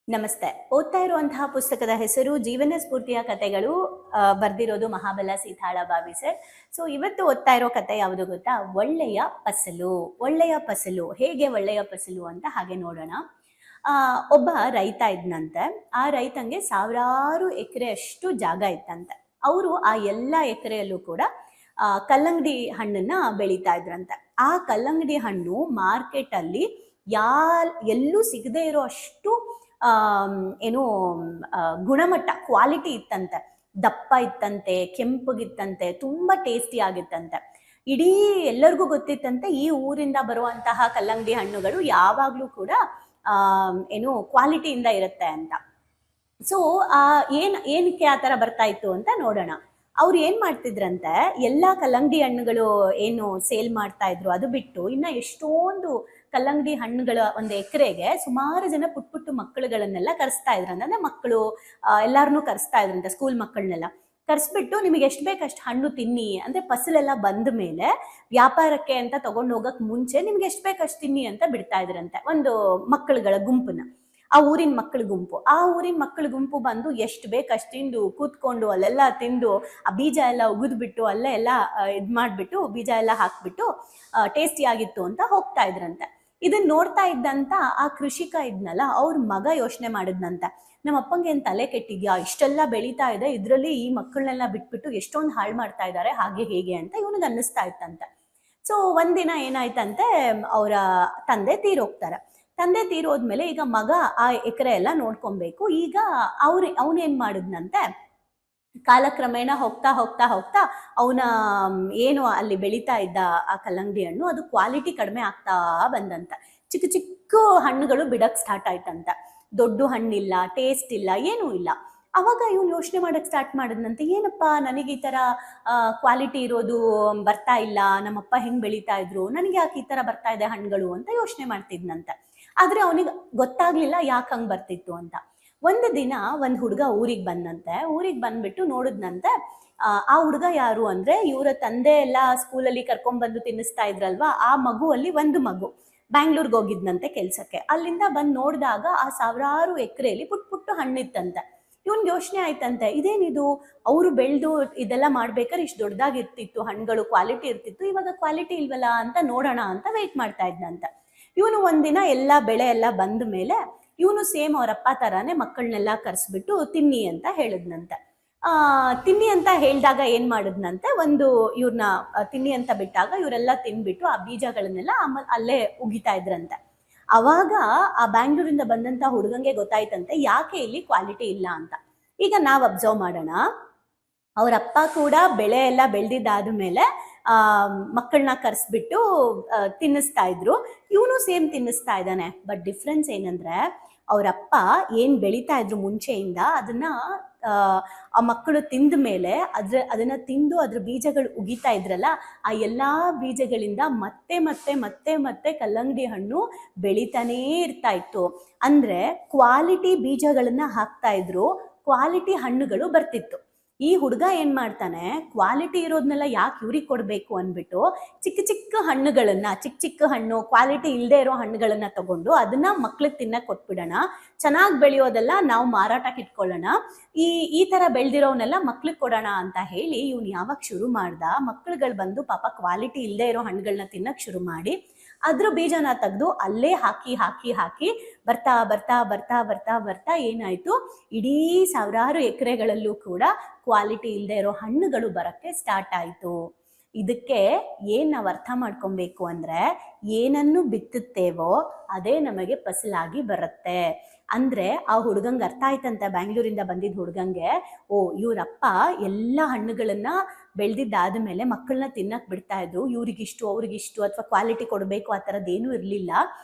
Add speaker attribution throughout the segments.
Speaker 1: ನಮಸ್ತೆ. ಓದ್ತಾ ಇರುವಂತಹ ಪುಸ್ತಕದ ಹೆಸರು ಜೀವನ ಸ್ಫೂರ್ತಿಯ ಕಥೆಗಳು. ಬರ್ದಿರೋದು ಮಹಾಬಲ ಸೀತಾಳ ಬಾವಿ ಸರ್. ಸೊ ಇವತ್ತು ಓದ್ತಾ ಇರೋ ಕಥೆ ಯಾವುದು ಗೊತ್ತಾ? ಒಳ್ಳೆಯ ಫಸಲು. ಒಳ್ಳೆಯ ಫಸಲು ಹೇಗೆ ಒಳ್ಳೆಯ ಫಸಲು ಅಂತ ಹಾಗೆ ನೋಡೋಣ. ಒಬ್ಬ ರೈತ ಇದ್ನಂತೆ. ಆ ರೈತಂಗೆ ಸಾವಿರಾರು ಎಕರೆ ಅಷ್ಟು ಜಾಗ ಇತ್ತಂತೆ. ಅವರು ಆ ಎಲ್ಲ ಎಕರೆಯಲ್ಲೂ ಕೂಡ ಕಲ್ಲಂಗಡಿ ಹಣ್ಣನ್ನ ಬೆಳೀತಾ ಇದ್ರಂತೆ. ಆ ಕಲ್ಲಂಗಡಿ ಹಣ್ಣು ಮಾರ್ಕೆಟ್ ಅಲ್ಲಿ ಎಲ್ಲೂ ಸಿಗದೆ ಇರೋ ಅಷ್ಟು ಏನು ಗುಣಮಟ್ಟ, ಕ್ವಾಲಿಟಿ ಇತ್ತಂತೆ. ದಪ್ಪ ಇತ್ತಂತೆ, ಕೆಂಪಗಿತ್ತಂತೆ, ತುಂಬಾ ಟೇಸ್ಟಿ ಆಗಿತ್ತಂತೆ. ಇಡೀ ಎಲ್ಲರಿಗೂ ಗೊತ್ತಿತ್ತಂತೆ ಈ ಊರಿಂದ ಬರುವಂತಹ ಕಲ್ಲಂಗಡಿ ಹಣ್ಣುಗಳು ಯಾವಾಗ್ಲೂ ಕೂಡ ಏನು ಕ್ವಾಲಿಟಿಯಿಂದ ಇರುತ್ತೆ ಅಂತ. ಸೊ ಏನಕ್ಕೆ ಆ ತರ ಬರ್ತಾ ಇತ್ತು ಅಂತ ನೋಡೋಣ. ಅವ್ರು ಏನ್ ಮಾಡ್ತಿದ್ರಂತೆ, ಎಲ್ಲಾ ಕಲ್ಲಂಗಡಿ ಹಣ್ಣುಗಳು ಏನು ಸೇಲ್ ಮಾಡ್ತಾ ಇದ್ರು ಅದು ಬಿಟ್ಟು ಇನ್ನ ಎಷ್ಟೊಂದು ಕಲ್ಲಂಗಡಿ ಹಣ್ಣುಗಳ ಒಂದು ಎಕರೆಗೆ ಸುಮಾರು ಜನ ಪುಟ್ಟು ಮಕ್ಕಳುಗಳನ್ನೆಲ್ಲ ಕರೆಸ್ತಾ ಇದ್ರಂತೆ. ಅಂದ್ರೆ ಮಕ್ಕಳು ಎಲ್ಲಾರನ್ನೂ ಕರೆಸ್ತಾ ಇದ್ರಂತೆ, ಸ್ಕೂಲ್ ಮಕ್ಕಳನ್ನೆಲ್ಲ ಕರ್ಸ್ಬಿಟ್ಟು ನಿಮಗೆ ಎಷ್ಟು ಬೇಕಷ್ಟು ಹಣ್ಣು ತಿನ್ನಿ, ಅಂದ್ರೆ ಫಸಲೆಲ್ಲ ಬಂದ ಮೇಲೆ ವ್ಯಾಪಾರಕ್ಕೆ ಅಂತ ತಗೊಂಡು ಹೋಗಕ್ ಮುಂಚೆ ನಿಮ್ಗೆ ಎಷ್ಟು ಬೇಕಷ್ಟು ತಿನ್ನಿ ಅಂತ ಬಿಡ್ತಾ ಇದ್ರಂತೆ ಒಂದು ಮಕ್ಕಳುಗಳ ಗುಂಪನ್ನ. ಆ ಊರಿನ ಮಕ್ಕಳ ಗುಂಪು ಬಂದು ಎಷ್ಟು ಬೇಕಷ್ಟು ತಿಂದು ಕೂತ್ಕೊಂಡು ಅಲ್ಲೆಲ್ಲ ತಿಂದು ಆ ಬೀಜ ಎಲ್ಲ ಉಗಿದ್ಬಿಟ್ಟು ಅಲ್ಲೇ ಎಲ್ಲ ಇದ್ ಮಾಡ್ಬಿಟ್ಟು ಬೀಜ ಎಲ್ಲ ಹಾಕ್ಬಿಟ್ಟು ಟೇಸ್ಟಿ ಆಗಿತ್ತು ಅಂತ ಹೋಗ್ತಾ ಇದ್ರಂತೆ. ಇದನ್ನ ನೋಡ್ತಾ ಇದ್ದಂತ ಆ ಕೃಷಿಕ ಇದ್ನಲ್ಲ, ಅವ್ರ ಮಗ ಯೋಚನೆ ಮಾಡಿದ್ನಂತ, ನಮ್ಮ ಅಪ್ಪಂಗೆ ಏನ್ ತಲೆ ಕೆಟ್ಟಿದ್ಯಾ, ಇಷ್ಟೆಲ್ಲ ಬೆಳೀತಾ ಇದೆ, ಇದ್ರಲ್ಲಿ ಈ ಮಕ್ಕಳನ್ನೆಲ್ಲ ಬಿಟ್ಬಿಟ್ಟು ಎಷ್ಟೊಂದು ಹಾಳು ಮಾಡ್ತಾ ಇದ್ದಾರೆ, ಹಾಗೆ ಹೇಗೆ ಅಂತ ಇವನಿಗೆ ಅನ್ನಿಸ್ತಾ ಇತ್ತಂತೆ. ಸೊ ಒಂದಿನ ಏನಾಯ್ತಂತೆ, ಅವರ ತಂದೆ ತೀರೋದ್ಮೇಲೆ ಈಗ ಮಗ ಆ ಎಕರೆ ಎಲ್ಲ ನೋಡ್ಕೊಬೇಕು. ಈಗ ಅವನೇನ್ ಮಾಡಿದ್ನಂತೆ, ಕಾಲಕ್ರಮೇಣ ಹೋಗ್ತಾ ಅವನ ಏನು ಅಲ್ಲಿ ಬೆಳೀತಾ ಇದ್ದ ಆ ಕಲ್ಲಂಗಡಿ ಹಣ್ಣು ಅದು ಕ್ವಾಲಿಟಿ ಕಡಿಮೆ ಆಗ್ತಾ ಬಂದಂತ. ಚಿಕ್ಕ ಹಣ್ಣುಗಳು ಬಿಡಕ್ ಸ್ಟಾರ್ಟ್ ಆಯ್ತಂತ. ದೊಡ್ಡ ಹಣ್ಣಿಲ್ಲ, ಟೇಸ್ಟ್ ಇಲ್ಲ, ಏನೂ ಇಲ್ಲ. ಅವಾಗ ಇವನು ಯೋಚನೆ ಮಾಡಕ್ ಸ್ಟಾರ್ಟ್ ಮಾಡಿದ್ನಂತೆ, ಏನಪ್ಪಾ ನನಗೆ ಈ ತರ ಕ್ವಾಲಿಟಿ ಇರೋದು ಬರ್ತಾ ಇಲ್ಲ, ನಮ್ಮಪ್ಪ ಹೆಂಗ್ ಬೆಳೀತಾ ಇದ್ರು, ನನಗೆ ಯಾಕೆ ಈ ತರ ಬರ್ತಾ ಇದೆ ಹಣ್ಣುಗಳು ಅಂತ ಯೋಚನೆ ಮಾಡ್ತಿದ್ನಂತೆ. ಆದ್ರೆ ಅವನಿಗೆ ಗೊತ್ತಾಗ್ಲಿಲ್ಲ ಯಾಕೆ ಹಂಗ್ ಬರ್ತಿತ್ತು ಅಂತ. ಒಂದು ದಿನ ಒಂದ್ ಹುಡುಗ ಊರಿಗೆ ಬಂದ್ಬಿಟ್ಟು ನೋಡಿದ್ನಂತೆ. ಆ ಹುಡುಗ ಯಾರು ಅಂದ್ರೆ, ಇವರ ತಂದೆ ಎಲ್ಲ ಸ್ಕೂಲಲ್ಲಿ ಕರ್ಕೊಂಡ್ಬಂದು ತಿನ್ನಿಸ್ತಾ ಇದ್ರಲ್ವಾ, ಆ ಮಗುವಲ್ಲಿ ಒಂದು ಮಗು ಬ್ಯಾಂಗ್ಳೂರ್ಗೆ ಹೋಗಿದ್ನಂತೆ ಕೆಲ್ಸಕ್ಕೆ. ಅಲ್ಲಿಂದ ಬಂದ್ ನೋಡಿದಾಗ ಆ ಸಾವಿರಾರು ಎಕರೆಯಲ್ಲಿ ಪುಟ್ಟು ಹಣ್ಣಿತ್ತಂತೆ. ಇವನ್ಗೆ ಯೋಚನೆ ಆಯ್ತಂತೆ, ಇದೇನಿದು, ಅವರು ಬೆಳೆದು ಇದೆಲ್ಲ ಮಾಡ್ಬೇಕಾದ್ರೆ ಇಷ್ಟು ದೊಡ್ಡದಾಗಿರ್ತಿತ್ತು, ಹಣ್ಣುಗಳು ಕ್ವಾಲಿಟಿ ಇರ್ತಿತ್ತು, ಇವಾಗ ಕ್ವಾಲಿಟಿ ಇಲ್ವಲ್ಲ ಅಂತ ನೋಡೋಣ ಅಂತ ವೇಟ್ ಮಾಡ್ತಾ ಇದ್ನಂತ. ಇವನು ಒಂದಿನ ಎಲ್ಲ ಬೆಳೆ ಎಲ್ಲ ಬಂದ ಮೇಲೆ ಇವನು ಸೇಮ್ ಅವರಪ್ಪ ತರಾನೇ ಮಕ್ಕಳನ್ನೆಲ್ಲ ಕರ್ಸ್ಬಿಟ್ಟು ತಿನ್ನಿ ಅಂತ ಹೇಳಿದ್ನಂತೆ. ತಿನ್ನಿ ಅಂತ ಹೇಳಿದಾಗ ಏನ್ ಮಾಡಿದ್ನಂತೆ, ಇವ್ರನ್ನ ತಿನ್ನಿ ಅಂತ ಬಿಟ್ಟಾಗ ಇವರೆಲ್ಲ ತಿನ್ಬಿಟ್ಟು ಆ ಬೀಜಗಳನ್ನೆಲ್ಲ ಅಲ್ಲೇ ಉಗಿತಾ ಇದ್ರಂತೆ. ಅವಾಗ ಆ ಬ್ಯಾಂಗ್ಳೂರಿಂದ ಬಂದಂತ ಹುಡುಗಂಗೆ ಗೊತ್ತಾಯ್ತಂತೆ ಯಾಕೆ ಇಲ್ಲಿ ಕ್ವಾಲಿಟಿ ಇಲ್ಲ ಅಂತ. ಈಗ ನಾವ್ ಅಬ್ಸರ್ವ್ ಮಾಡೋಣ, ಅವರಪ್ಪ ಕೂಡ ಬೆಳೆ ಎಲ್ಲ ಬೆಳೆದಿದ್ದಾದ್ಮೇಲೆ ಮಕ್ಕಳನ್ನ ಕರ್ಸ್ಬಿಟ್ಟು ತಿನ್ನಿಸ್ತಾ ಇದ್ರು, ಇವನು ಸೇಮ್ ತಿನ್ನಿಸ್ತಾ ಇದ್ದಾನೆ. ಬಟ್ ಡಿಫ್ರೆನ್ಸ್ ಏನಂದ್ರೆ, ಅವರಪ್ಪ ಏನ್ ಬೆಳೀತಾ ಇದ್ರು ಮುಂಚೆಯಿಂದ ಅದನ್ನ ಆ ಮಕ್ಕಳು ತಿಂದ ಮೇಲೆ ಅದನ್ನ ತಿಂದು ಅದ್ರ ಬೀಜಗಳು ಉಗಿತಾ ಇದ್ರಲ್ಲ, ಆ ಎಲ್ಲಾ ಬೀಜಗಳಿಂದ ಮತ್ತೆ ಕಲ್ಲಂಗಡಿ ಹಣ್ಣು ಬೆಳೀತಾನೇ ಇರ್ತಾ ಇತ್ತು. ಅಂದ್ರೆ ಕ್ವಾಲಿಟಿ ಬೀಜಗಳನ್ನ ಹಾಕ್ತಾ ಇದ್ರು, ಕ್ವಾಲಿಟಿ ಹಣ್ಣುಗಳು ಬರ್ತಿತ್ತು. ಈ ಹುಡುಗ ಏನ್ ಮಾಡ್ತಾನೆ, ಕ್ವಾಲಿಟಿ ಇರೋದ್ನೆಲ್ಲ ಯಾಕೆ ಇವ್ರಿಗೆ ಕೊಡ್ಬೇಕು ಅನ್ಬಿಟ್ಟು ಚಿಕ್ಕ ಹಣ್ಣುಗಳನ್ನ, ಚಿಕ್ಕ ಹಣ್ಣು ಕ್ವಾಲಿಟಿ ಇಲ್ಲದೆ ಇರೋ ಹಣ್ಣುಗಳನ್ನ ತಗೊಂಡು ಅದನ್ನ ಮಕ್ಳಿಗೆ ತಿನ್ನಕ್ ಕೊಟ್ಬಿಡೋಣ, ಚೆನ್ನಾಗಿ ಬೆಳೆಯೋದೆಲ್ಲ ನಾವು ಮಾರಾಟಕ್ಕೆ ಇಟ್ಕೊಳ್ಳೋಣ, ಈ ತರ ಬೆಳೆದಿರೋನೆಲ್ಲ ಮಕ್ಳಿಗೆ ಕೊಡೋಣ ಅಂತ ಹೇಳಿ ಇವ್ನು ಯಾವಾಗ ಶುರು ಮಾಡ್ದ, ಮಕ್ಳುಗಳು ಬಂದು ಪಾಪ ಕ್ವಾಲಿಟಿ ಇಲ್ಲದೆ ಇರೋ ಹಣ್ಣುಗಳನ್ನ ತಿನ್ನಕ್ ಶುರು ಮಾಡಿ ಅದ್ರ ಬೀಜನ ತೆಗೆದು ಅಲ್ಲೇ ಹಾಕಿ ಬರ್ತಾ ಏನಾಯ್ತು, ಇಡೀ ಸಾವಿರಾರು ಎಕರೆಗಳಲ್ಲೂ ಕೂಡ ಕ್ವಾಲಿಟಿ ಇಲ್ಲದೆ ಇರೋ ಹಣ್ಣುಗಳು ಬರಕ್ಕೆ ಸ್ಟಾರ್ಟ್ ಆಯ್ತು. ಇದಕ್ಕೆ ಏನ್ ನಾವು ಅರ್ಥ ಮಾಡ್ಕೊಬೇಕು ಅಂದ್ರೆ, ಏನನ್ನು ಬಿತ್ತುತ್ತೇವೋ ಅದೇ ನಮಗೆ ಫಸಲಾಗಿ ಬರುತ್ತೆ. ಅಂದ್ರೆ ಆ ಹುಡುಗಂಗೆ ಅರ್ಥ ಆಯ್ತಂತೆ, ಬ್ಯಾಂಗ್ಳೂರಿಂದ ಬಂದಿದ್ದ ಹುಡುಗಂಗೆ, ಇವ್ರಪ್ಪ ಎಲ್ಲ ಹಣ್ಣುಗಳನ್ನ ಬೆಳೆದಿದ್ದಾದ್ಮೇಲೆ ಮಕ್ಕಳನ್ನ ತಿನ್ನಕ್ ಬಿಡ್ತಾ ಇದ್ರು, ಇವ್ರಿಗಿಷ್ಟು ಅವ್ರಿಗಿಷ್ಟು ಅಥವಾ ಕ್ವಾಲಿಟಿ ಕೊಡಬೇಕು ಆ ಥರದ್ದೇನೂ ಇರಲಿಲ್ಲ.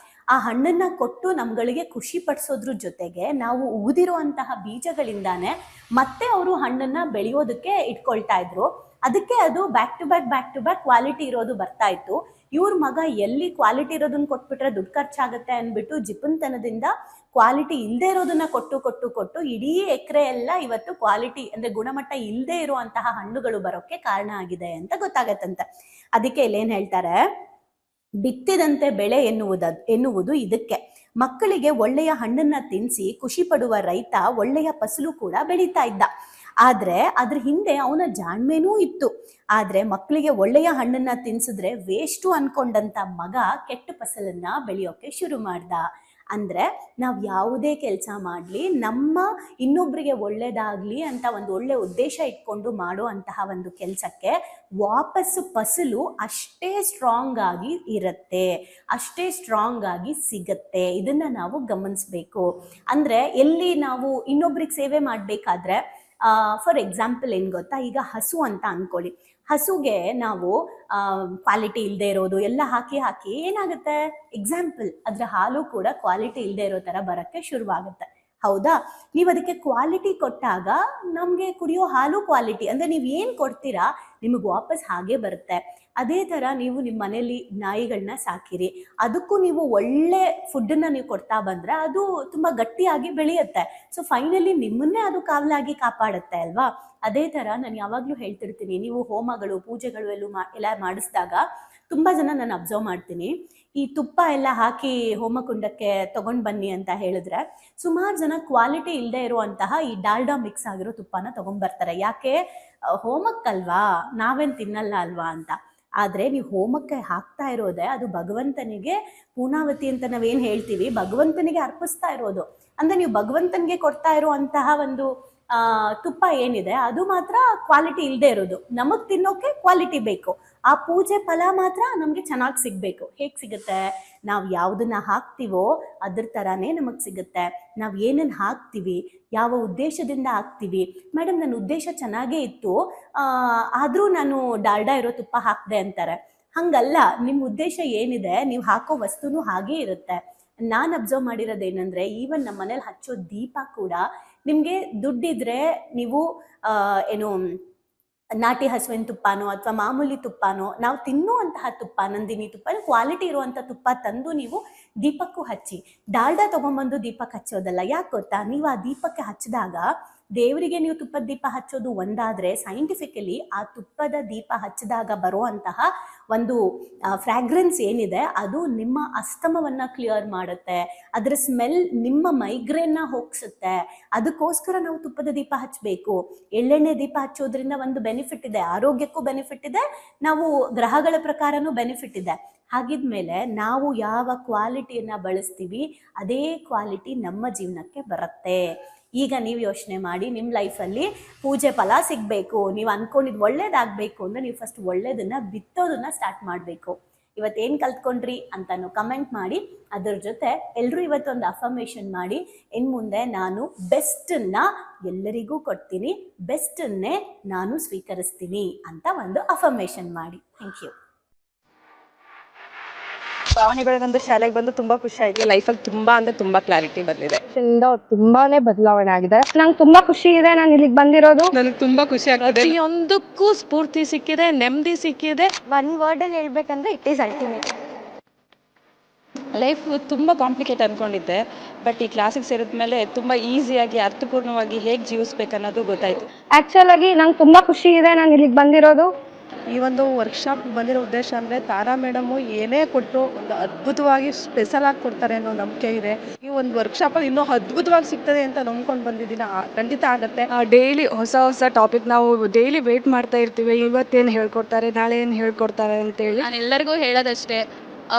Speaker 1: ಆ ಹಣ್ಣನ್ನ ಕೊಟ್ಟು ನಮ್ಗಳಿಗೆ ಖುಷಿ ಪಡಿಸೋದ್ರ ಜೊತೆಗೆ ನಾವು ಉಗಿದಿರುವಂತಹ ಬೀಜಗಳಿಂದಾನೆ ಮತ್ತೆ ಅವರು ಹಣ್ಣನ್ನ ಬೆಳೆಯೋದಕ್ಕೆ ಇಟ್ಕೊಳ್ತಾ ಇದ್ರು. ಅದಕ್ಕೆ ಅದು ಬ್ಯಾಕ್ ಟು ಬ್ಯಾಕ್ ಕ್ವಾಲಿಟಿ ಇರೋದು ಬರ್ತಾ ಇತ್ತು. ಇವ್ರ ಮಗ ಎಲ್ಲಿ ಕ್ವಾಲಿಟಿ ಇರೋದನ್ನ ಕೊಟ್ಬಿಟ್ರೆ ದುಡ್ಡು ಖರ್ಚಾಗತ್ತೆ ಅಂದ್ಬಿಟ್ಟು ಜಿಪುನ್ತನದಿಂದ ಕ್ವಾಲಿಟಿ ಇಲ್ಲದೆ ಇರೋದನ್ನ ಕೊಟ್ಟು ಇಡೀ ಎಕರೆ ಎಲ್ಲ ಇವತ್ತು ಕ್ವಾಲಿಟಿ ಅಂದ್ರೆ ಗುಣಮಟ್ಟ ಇಲ್ಲದೆ ಇರುವಂತಹ ಹಣ್ಣುಗಳು ಬರೋಕ್ಕೆ ಕಾರಣ ಆಗಿದೆ ಅಂತ ಗೊತ್ತಾಗತ್ತಂತ. ಅದಕ್ಕೆ ಇಲ್ಲೇನ್ ಹೇಳ್ತಾರೆ, ಬಿತ್ತಿದಂತೆ ಬೆಳೆ ಎನ್ನುವುದು ಇದಕ್ಕೆ. ಮಕ್ಕಳಿಗೆ ಒಳ್ಳೆಯ ಹಣ್ಣನ್ನ ತಿನ್ನಿಸಿ ಖುಷಿ ಪಡುವ ರೈತ ಒಳ್ಳೆಯ ಫಸಲು ಕೂಡ ಬೆಳೀತಾ ಇದ್ದ. ಆದ್ರೆ ಅದ್ರ ಹಿಂದೆ ಅವನ ಜಾಣ್ಮೆನೂ ಇತ್ತು. ಆದ್ರೆ ಮಕ್ಕಳಿಗೆ ಒಳ್ಳೆಯ ಹಣ್ಣನ್ನ ತಿನ್ಸಿದ್ರೆ ವೇಸ್ಟು ಅನ್ಕೊಂಡಂತ ಮಗ ಕೆಟ್ಟ ಫಸಲನ್ನ ಬೆಳೆಯೋಕೆ ಶುರು ಮಾಡ್ದ. ಅಂದ್ರೆ ನಾವ್ ಯಾವುದೇ ಕೆಲಸ ಮಾಡ್ಲಿ ನಮ್ಮ ಇನ್ನೊಬ್ರಿಗೆ ಒಳ್ಳೇದಾಗ್ಲಿ ಅಂತ ಒಂದು ಒಳ್ಳೆ ಉದ್ದೇಶ ಇಟ್ಕೊಂಡು ಮಾಡೋ ಅಂತಹ ಒಂದು ಕೆಲಸಕ್ಕೆ ವಾಪಸ್ಸು ಫಸಲು ಅಷ್ಟೇ ಸ್ಟ್ರಾಂಗ್ ಆಗಿ ಇರುತ್ತೆ, ಅಷ್ಟೇ ಸ್ಟ್ರಾಂಗ್ ಆಗಿ ಸಿಗತ್ತೆ. ಇದನ್ನ ನಾವು ಗಮನಿಸ್ಬೇಕು. ಅಂದ್ರೆ ಎಲ್ಲಿ ನಾವು ಇನ್ನೊಬ್ರಿಗೆ ಸೇವೆ ಮಾಡ್ಬೇಕಾದ್ರೆ ಫಾರ್ ಎಕ್ಸಾಂಪಲ್ ಏನ್ ಗೊತ್ತಾ, ಈಗ ಹಸು ಅಂತ ಅನ್ಕೊಳ್ಳಿ. ಹಸುಗೆ ನಾವು ಕ್ವಾಲಿಟಿ ಇಲ್ಲದೆ ಇರೋದು ಎಲ್ಲ ಹಾಕಿ ಹಾಕಿ ಏನಾಗುತ್ತೆ, ಎಕ್ಸಾಂಪಲ್ ಅದ್ರ ಹಾಲು ಕೂಡ ಕ್ವಾಲಿಟಿ ಇಲ್ಲದೆ ಇರೋ ತರ ಬರಕ್ಕೆ ಶುರುವಾಗುತ್ತೆ. ಹೌದಾ? ನೀವು ಅದಕ್ಕೆ ಕ್ವಾಲಿಟಿ ಕೊಟ್ಟಾಗ ನಮ್ಗೆ ಕುಡಿಯೋ ಹಾಲು ಕ್ವಾಲಿಟಿ, ಅಂದ್ರೆ ನೀವ್ ಏನ್ ಕೊಡ್ತೀರಾ ನಿಮಗೆ ವಾಪಸ್ ಹಾಗೆ ಬರುತ್ತೆ. ಅದೇ ತರ ನೀವು ನಿಮ್ಮ ಮನೇಲಿ ನಾಯಿಗಳನ್ನ ಸಾಕಿರಿ, ಅದಕ್ಕೂ ನೀವು ಒಳ್ಳೆ ಫುಡ್ಡನ್ನ ನೀವು ಕೊಡ್ತಾ ಬಂದ್ರೆ ಅದು ತುಂಬಾ ಗಟ್ಟಿಯಾಗಿ ಬೆಳೆಯುತ್ತೆ. ಸೊ ಫೈನಲಿ ನಿಮ್ಮನ್ನೇ ಅದು ಕಾವಲಾಗಿ ಕಾಪಾಡುತ್ತೆ ಅಲ್ವಾ? ಅದೇ ತರ ನಾನು ಯಾವಾಗ್ಲೂ ಹೇಳ್ತಿರ್ತೀನಿ, ನೀವು ಹೋಮಗಳು ಪೂಜೆಗಳು ಎಲ್ಲ ಮಾಡಿಸಿದಾಗ ತುಂಬಾ ಜನ ನಾನು ಅಬ್ಸರ್ವ್ ಮಾಡ್ತೀನಿ, ಈ ತುಪ್ಪ ಎಲ್ಲ ಹಾಕಿ ಹೋಮಕುಂಡಕ್ಕೆ ತಗೊಂಡ್ ಬನ್ನಿ ಅಂತ ಹೇಳಿದ್ರೆ ಸುಮಾರು ಜನ ಕ್ವಾಲಿಟಿ ಇಲ್ಲದೆ ಇರುವಂತಹ ಈ ಡಾಲ್ಡಾ ಮಿಕ್ಸ್ ಆಗಿರೋ ತುಪ್ಪನ ತಗೊಂಡ್ಬರ್ತಾರೆ. ಯಾಕೆ? ಹೋಮಕ್ಕಲ್ವಾ, ನಾವೇನ್ ತಿನ್ನಲ್ಲ ಅಲ್ವಾ ಅಂತ. ಆದ್ರೆ ನೀವು ಹೋಮಕ್ಕೆ ಹಾಕ್ತಾ ಇರೋದೆ ಅದು ಭಗವಂತನಿಗೆ ಪೂರ್ಣಾವತಿ ಅಂತ ನಾವೇನ್ ಹೇಳ್ತೀವಿ, ಭಗವಂತನಿಗೆ ಅರ್ಪಿಸ್ತಾ ಇರೋದು. ಅಂದ್ರೆ ನೀವು ಭಗವಂತನಿಗೆ ಕೊಡ್ತಾ ಇರುವಂತಹ ಒಂದು ತುಪ್ಪ ಏನಿದೆ ಅದು ಮಾತ್ರ ಕ್ವಾಲಿಟಿ ಇಲ್ಲದೆ ಇರೋದು. ನಮಗ್ ತಿನ್ನೋಕೆ ಕ್ವಾಲಿಟಿ ಬೇಕು, ಆ ಪೂಜೆ ಫಲ ಮಾತ್ರ ನಮ್ಗೆ ಚೆನ್ನಾಗಿ ಸಿಗ್ಬೇಕು. ಹೇಗ್ ಸಿಗುತ್ತೆ? ನಾವು ಯಾವ್ದನ್ನ ಹಾಕ್ತಿವೋ ಅದ್ರ ತರಾನೇ ನಮಗ್ ಸಿಗುತ್ತೆ. ನಾವ್ ಏನನ್ನ ಹಾಕ್ತಿವಿ, ಯಾವ ಉದ್ದೇಶದಿಂದ ಹಾಕ್ತಿವಿ. ಮೇಡಮ್ ನನ್ನ ಉದ್ದೇಶ ಚೆನ್ನಾಗೇ ಇತ್ತು, ಆದ್ರೂ ನಾನು ಡಾಲ್ಡಾ ಇರೋ ತುಪ್ಪ ಹಾಕ್ದೆ ಅಂತಾರೆ. ಹಂಗಲ್ಲ, ನಿಮ್ ಉದ್ದೇಶ ಏನಿದೆ, ನೀವು ಹಾಕೋ ವಸ್ತುನು ಹಾಗೇ ಇರುತ್ತೆ. ನಾನ್ ಅಬ್ಸರ್ವ್ ಮಾಡಿರೋದೇನಂದ್ರೆ, ಈವನ್ ನಮ್ಮ ಮನೇಲಿ ಹಚ್ಚೋ ದೀಪ ಕೂಡ ನಿಮ್ಗೆ ದುಡ್ಡಿದ್ರೆ ನೀವು ಏನು ನಾಟಿ ಹಸುವಿನ ತುಪ್ಪನೋ ಅಥವಾ ಮಾಮೂಲಿ ತುಪ್ಪನೋ, ನಾವು ತಿನ್ನುವಂತಹ ತುಪ್ಪ, ನಂದಿನಿ ತುಪ್ಪ, ಕ್ವಾಲಿಟಿ ಇರುವಂತ ತುಪ್ಪ ತಂದು ನೀವು ದೀಪಕ್ಕೂ ಹಚ್ಚಿ. ಡಾಲ್ಡಾ ತಗೊಂಡ್ಬಂದು ದೀಪಕ್ಕೆ ಹಚ್ಚೋದಲ್ಲ. ಯಾಕೆ ಗೊತ್ತಾ? ನೀವು ಆ ದೀಪಕ್ಕೆ ಹಚ್ಚಿದಾಗ ದೇವರಿಗೆ ನೀವು ತುಪ್ಪದ ದೀಪ ಹಚ್ಚೋದು ಒಂದಾದ್ರೆ, ಸೈಂಟಿಫಿಕಲಿ ಆ ತುಪ್ಪದ ದೀಪ ಹಚ್ಚಿದಾಗ ಬರುವಂತಹ ಒಂದು ಫ್ರಾಗ್ರೆನ್ಸ್ ಏನಿದೆ ಅದು ನಿಮ್ಮ ಅಸ್ತಮವನ್ನ ಕ್ಲಿಯರ್ ಮಾಡುತ್ತೆ, ಅದ್ರ ಸ್ಮೆಲ್ ನಿಮ್ಮ ಮೈಗ್ರೇನ್ನ ಹೋಗ್ಸುತ್ತೆ. ಅದಕ್ಕೋಸ್ಕರ ನಾವು ತುಪ್ಪದ ದೀಪ ಹಚ್ಚಬೇಕು. ಎಳ್ಳೆಣ್ಣೆ ದೀಪ ಹಚ್ಚೋದ್ರಿಂದ ಒಂದು ಬೆನಿಫಿಟ್ ಇದೆ, ಆರೋಗ್ಯಕ್ಕೂ ಬೆನಿಫಿಟ್ ಇದೆ, ನಾವು ಗ್ರಹಗಳ ಪ್ರಕಾರನೂ ಬೆನಿಫಿಟ್ ಇದೆ. ಹಾಗಿದ್ಮೇಲೆ ನಾವು ಯಾವ ಕ್ವಾಲಿಟಿಯನ್ನ ಬಳಸ್ತೀವಿ ಅದೇ ಕ್ವಾಲಿಟಿ ನಮ್ಮ ಜೀವನಕ್ಕೆ ಬರುತ್ತೆ. ಈಗ ನೀವು ಯೋಚನೆ ಮಾಡಿ, ನಿಮ್ಮ ಲೈಫಲ್ಲಿ ಪೂಜೆ ಫಲ ಸಿಗಬೇಕು, ನೀವು ಅನ್ಕೊಂಡಿದ್ದು ಒಳ್ಳೇದಾಗಬೇಕು ಅಂದರೆ ನೀವು ಫಸ್ಟ್ ಒಳ್ಳೇದನ್ನ ಬಿತ್ತೋದನ್ನ ಸ್ಟಾರ್ಟ್ ಮಾಡಬೇಕು. ಇವತ್ತೇನು ಕಲ್ತ್ಕೊಂಡ್ರಿ ಅಂತಾನು ಕಮೆಂಟ್ ಮಾಡಿ. ಅದ್ರ ಜೊತೆ ಎಲ್ಲರೂ ಇವತ್ತೊಂದು ಅಫರ್ಮೇಷನ್ ಮಾಡಿ, ಇನ್ನು ಮುಂದೆ ನಾನು ಬೆಸ್ಟನ್ನ ಎಲ್ಲರಿಗೂ ಕೊಡ್ತೀನಿ, ಬೆಸ್ಟನ್ನೇ ನಾನು ಸ್ವೀಕರಿಸ್ತೀನಿ ಅಂತ ಒಂದು ಅಫರ್ಮೇಷನ್ ಮಾಡಿ. Thank you.
Speaker 2: ಭಾವನೆಗಳಿಗಂದು ಶಾಲೆಗೆ ಬಂದು ತುಂಬಾ ಖುಷಿ ಆಯ್ತು.
Speaker 3: ಲೈಫಲ್ಲಿ ತುಂಬಾ ಅಂದ್ರೆ ತುಂಬಾ ಕ್ಲಾರಿಟಿ ಬಂದಿದೆ.
Speaker 2: ತುಂಬಾನೇ ಬದಲಾವಣೆ ಆಗಿದೆ. ನಂಗೆ ತುಂಬಾ ಖುಷಿ ಇದೆ ನಾನು ಇಲ್ಲಿಗೆ ಬಂದಿರೋದು.
Speaker 3: ನನಗೆ ತುಂಬಾ ಖುಷಿ ಆಗಿದೆ.
Speaker 4: ಪ್ರತಿಯೊಂದಕ್ಕೂ ಸ್ಫೂರ್ತಿ ಸಿಕ್ಕಿದೆ, ನೆಮ್ಮದಿ ಸಿಕ್ಕಿದೆ.
Speaker 2: ಒನ್ ವರ್ಡ್ ಅಲ್ಲಿ ಹೇಳ್ಬೇಕಂದ್ರೆ ಇಟ್ ಈಸ್ ಅಲ್ಟಿಮೇಟ್.
Speaker 3: ಲೈಫ್ ತುಂಬಾ ಕಾಂಪ್ಲಿಕೇಟ್ ಅನ್ಕೊಂಡಿದ್ದೆ, ಬಟ್ ಈ ಕ್ಲಾಸಿಗೆ ಸೇರಿದ ಮೇಲೆ ತುಂಬಾ ಈಸಿಯಾಗಿ ಅರ್ಥಪೂರ್ಣವಾಗಿ ಹೇಗೆ ಜೀವಿಸ್ಬೇಕು ಅನ್ನೋದು ಗೊತ್ತಾಯ್ತು.
Speaker 2: ಆಕ್ಚುಲ್ ಆಗಿ ನಂಗೆ ತುಂಬಾ ಖುಷಿ ಇದೆ ನಾನು ಇಲ್ಲಿಗೆ ಬಂದಿರೋದು.
Speaker 4: ಈ ಒಂದು ವರ್ಕ್ಶಾಪ್ ಬಂದಿರೋ ಉದ್ದೇಶ ಅಂದರೆ ತಾರಾ ಮೇಡಮು ಏನೇ ಕೊಟ್ಟರು ಒಂದು ಅದ್ಭುತವಾಗಿ ಸ್ಪೆಷಲ್ ಆಗಿ ಕೊಡ್ತಾರೆ ಅನ್ನೋ ನಂಬಿಕೆ ಇದೆ. ಈ ಒಂದು ವರ್ಕ್ಶಾಪಲ್ಲಿ ಇನ್ನೂ ಅದ್ಭುತವಾಗಿ ಸಿಗ್ತದೆ ಅಂತ ನಂಬ್ಕೊಂಡು ಬಂದಿದ್ದೀನಿ. ಖಂಡಿತ ಆಗುತ್ತೆ.
Speaker 5: ಡೈಲಿ ಹೊಸ ಹೊಸ ಟಾಪಿಕ್ ನಾವು ಡೈಲಿ ವೇಟ್ ಮಾಡ್ತಾ ಇರ್ತೀವಿ, ಇವತ್ತೇನು ಹೇಳ್ಕೊಡ್ತಾರೆ, ನಾಳೆ ಏನು ಹೇಳ್ಕೊಡ್ತಾರೆ ಅಂತೇಳಿ.
Speaker 6: ನಾನು ಎಲ್ಲರಿಗೂ ಹೇಳೋದಷ್ಟೇ,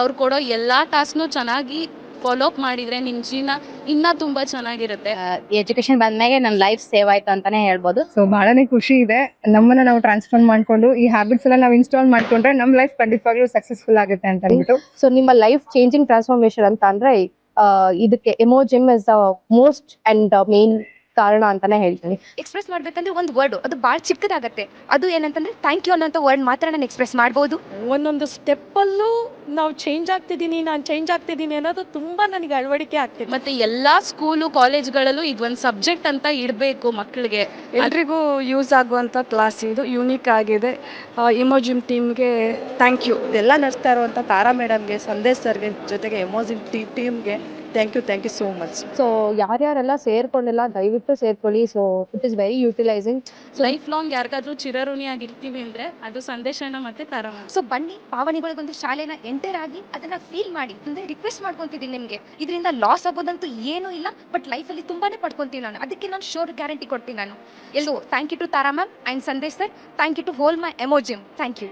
Speaker 6: ಅವ್ರು ಕೊಡೋ ಎಲ್ಲ ಟಾಸ್ಕ್ನು ಚೆನ್ನಾಗಿ ಫಾಲೋ ಅಪ್ ಮಾಡಿದರೆ ನಿಮ್ಮ ಜೀವನ ಇನ್ನೂ ತುಂಬ ಚೆನ್ನಾಗಿರುತ್ತೆ.
Speaker 7: ಎಜುಕೇಶನ್ ಬಂದ್ಮೇಲೆ ನನ್ನ ಲೈಫ್ ಸೇವ್ ಆಯ್ತು ಅಂತಾನೆ ಹೇಳ್ಬೋದು.
Speaker 2: ಸೊ ಬಹಳನೇ ಖುಷಿ ಇದೆ. ನಮ್ಮನ್ನ ನಾವು ಟ್ರಾನ್ಸ್ಫಾರ್ಮ್ ಮಾಡ್ಕೊಂಡು ಈ ಹ್ಯಾಬಿಟ್ಸ್ ಎಲ್ಲ ನಾವು ಇನ್ಸ್ಟಾಲ್ ಮಾಡ್ಕೊಂಡ್ರೆ ನಮ್ಮ ಲೈಫ್ ಖಂಡಿತವಾಗ್ಲೂ ಸಕ್ಸಸ್ಫುಲ್ ಆಗುತ್ತೆ ಅಂತ ಹೇಳ್ಬಿಟ್ಟು.
Speaker 7: ಸೊ ನಿಮ್ಮ ಲೈಫ್ ಚೇಂಜಿಂಗ್ ಟ್ರಾನ್ಸ್ಫಾರ್ಮೇಶನ್ ಅಂತ ಅಂದ್ರೆ ಇದಕ್ಕೆ Emojim is the most and main ಕಾರಣ ಅಂತಾನೆ ಹೇಳ್ತೀನಿ.
Speaker 8: ಎಕ್ಸ್ಪ್ರೆಸ್ ಮಾಡ್ಬೇಕಂದ್ರೆ ಒಂದು ವರ್ಡ್ ಅದು ಭಾಳ ಚಿಕ್ಕದಾಗತ್ತೆ. ಅದು ಏನಂತಂದ್ರೆ ಥ್ಯಾಂಕ್ ಯು ಅನ್ನೋಂಥ ವರ್ಡ್ ಮಾತ್ರ ನಾನು ಎಕ್ಸ್ಪ್ರೆಸ್ ಮಾಡ್ಬೋದು.
Speaker 4: ಒಂದೊಂದು ಸ್ಟೆಪ್ಪಲ್ಲೂ ನಾವು ಚೇಂಜ್ ಆಗ್ತಿದ್ದೀನಿ, ನಾನು ಚೇಂಜ್ ಆಗ್ತಿದ್ದೀನಿ ಅನ್ನೋದು ತುಂಬ ನನಗೆ ಅಳವಡಿಕೆ ಆಗ್ತಿದೆ.
Speaker 6: ಮತ್ತು ಎಲ್ಲ ಸ್ಕೂಲು ಕಾಲೇಜ್ಗಳಲ್ಲೂ ಇದೊಂದು ಸಬ್ಜೆಕ್ಟ್ ಅಂತ ಇಡಬೇಕು ಮಕ್ಕಳಿಗೆ.
Speaker 5: ಎಲ್ರಿಗೂ ಯೂಸ್ ಆಗುವಂಥ ಕ್ಲಾಸ್ ಇದು, ಯೂನಿಕ್ ಆಗಿದೆ. ಇಮೋಜಿಮ್ ಟೀಮ್ಗೆ ಥ್ಯಾಂಕ್ ಯು.
Speaker 4: ಎಲ್ಲ ನಡೆಸ್ತಾ ಇರುವಂಥ ತಾರಾ ಮೇಡಮ್ಗೆ, ಸಂದೇಶ್ ಸರ್ಗೆ, ಜೊತೆಗೆ ಎಮೋಜಿಮ್ ಟೀಮ್ಗೆ thank you so much.
Speaker 7: So ಯಾರ್ಯಾರೆಲ್ಲ ಸೇರ್ಕೊಂಡಿಲ್ಲ ದಯವಿಟ್ಟು ಸೇರ್ಕೊಳ್ಳಿ. So it is very utilizing.
Speaker 6: Life long ಯಾರಿಗಾದ್ರೂ ಚಿರಋಣಿಯಾಗಿರ್ತೀವಿ ಅಂದರೆ ಅದು ಸಂದೇಶನ ಮತ್ತು ತಾರಾ ಮ್ಯಾಮ್.
Speaker 8: ಸೊ ಬನ್ನಿ ಪಾವನಿಗಳಿಗೊಂದು ಶಾಲೆನ ಎಂಟರ್ ಆಗಿ ಅದನ್ನ ಫೀಲ್ ಮಾಡಿ. ಅಂದ್ರೆ ರಿಕ್ವೆಸ್ಟ್ ಮಾಡ್ಕೊಂತಿದ್ದೀನಿ ನಿಮಗೆ, ಇದರಿಂದ ಲಾಸ್ ಆಗೋದಂತೂ ಏನೂ ಇಲ್ಲ, ಬಟ್ ಲೈಫಲ್ಲಿ ತುಂಬಾನೇ ಪಡ್ಕೊಂತೀನಿ ನಾನು. ಅದಕ್ಕೆ ನಾನು ಶೋರ್ ಗ್ಯಾರಂಟಿ ಕೊಡ್ತೀನಿ ನಾನು. ಎಲ್ಲೋ thank you to Tara ma'am and Sandesh sir. Thank you to whole my Emojim. Thank you.